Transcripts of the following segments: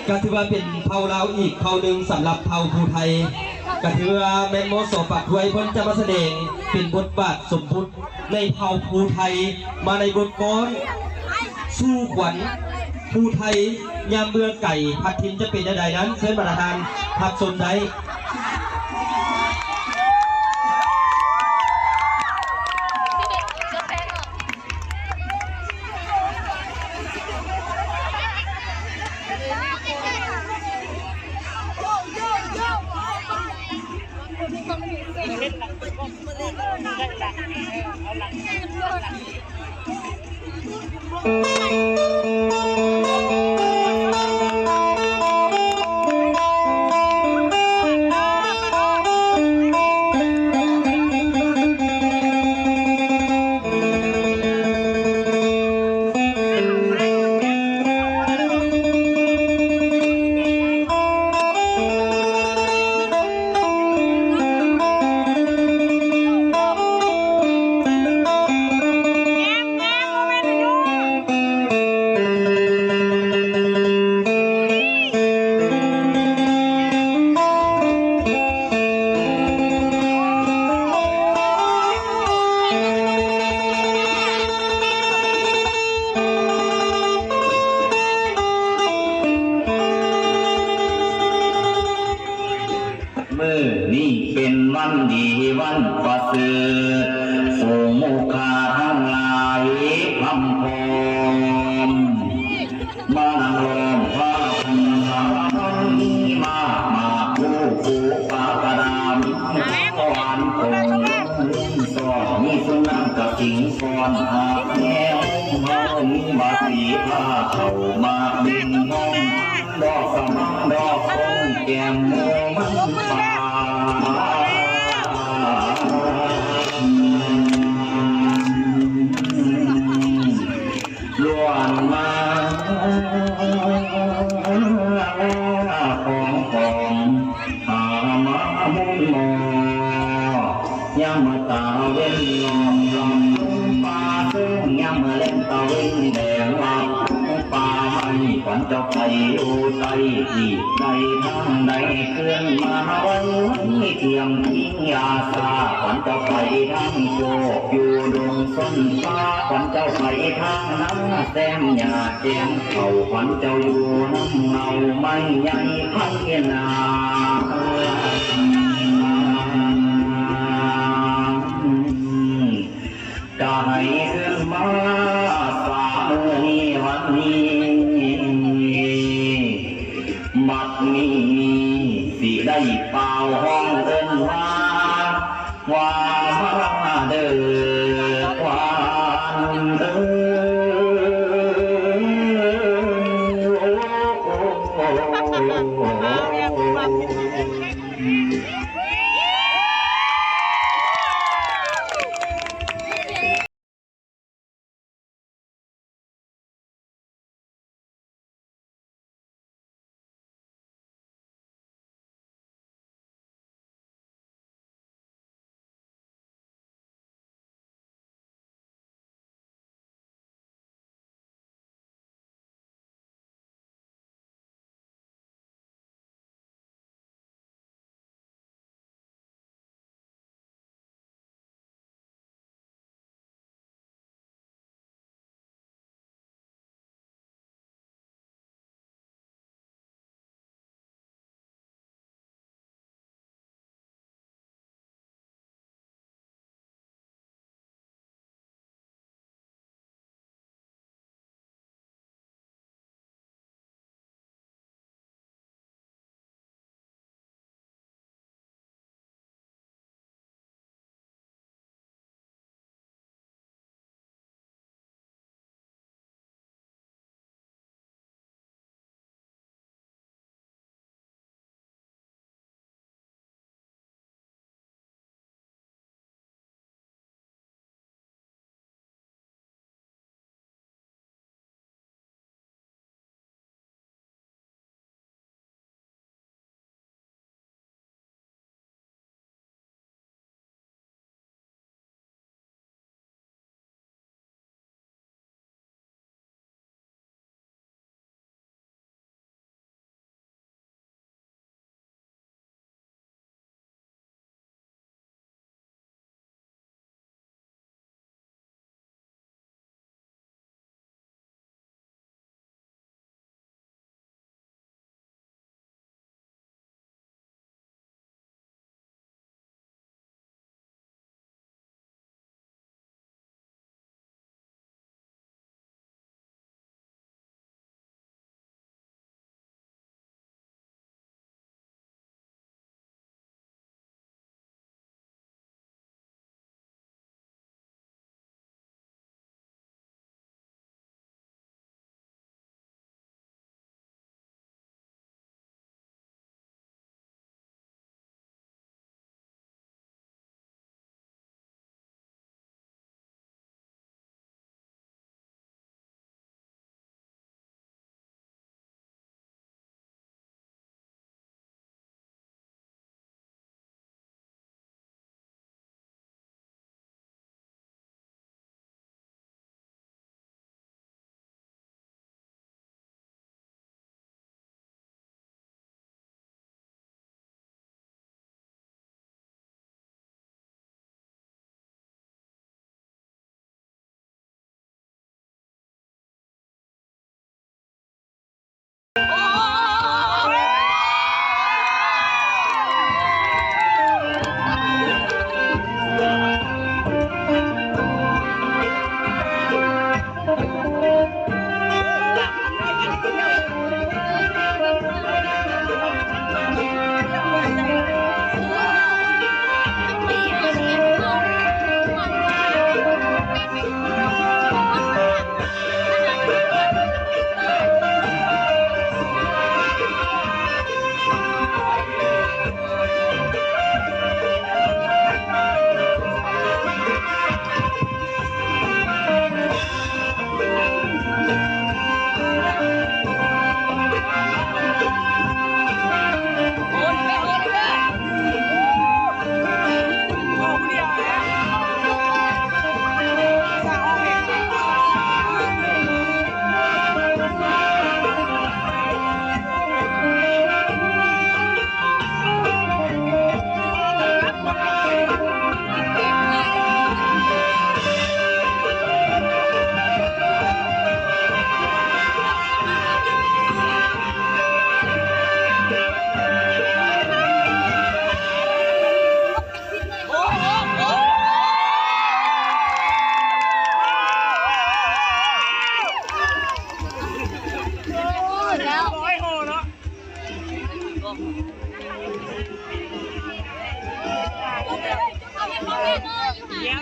ก็ถือว่าเป็นเผ่าลาวอีกเผ่าหนึ่งสำหรับเผ่าภูไทยก็ถือว่าแมนโมโสปักถวยพ้นจะมาแสดงเป็นบทบาทสมมุติในเผ่าภูไทยมาในบทกลอนสู้ขวัญภูไทยยามเบื่อไก่พัดทิมจะเป็นใดนั้นเชิญมาทานพักสนได้นี่เป็นวันดีวันประเสริฐสู่มุขาทั้งหลายพำพรมานังลมพระพุทธนี้มาคู่ปากระดามสวรรค์คงสอนมีสุนัขกับสิงฟอนหาแนวมามาสีผ้าเขามาบินมองดอกสมังดอกคงแก้มโมมันปาล้วนมาของหามามุนมอยามมาตาเว้นลองป่าซึ่งยามมาเล่นตาเว้นแดงว่าป่าไม่ฝันเจ้าไปอุไตที่ใดทางใดเคลื่อนมาไว้เทียมทิ้งยาสาฝันเจ้าไปทางโจกอยู่ดงส้นฟ้าฝันเจ้าไปทางน้ำแซมหยาแจมเขาฝันเจ้าอยู่น้ำเงาไม่ใหญ่พันนาจะให้ขึ้นมาสามือนี้วันนี้บัดนี้สิได้เป่าห้องเดินว่ามาเด้อวันเด้อ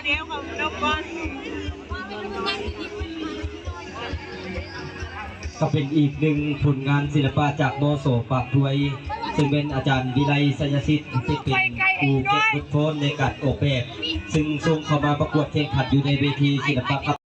เดี๋ยวของนกก่อน ก็เป็นอีกหนึ่งผลงานศิลปะจากโมโสปากถวย ซึ่งเป็นอาจารย์วิไลสัญสิทธิ์ที่เป็นผู้เก็บบทโฟนในการออกแบบซึ่งส่งเข้ามาประกวดแข่งขันอยู่ในเวทีศิลปะ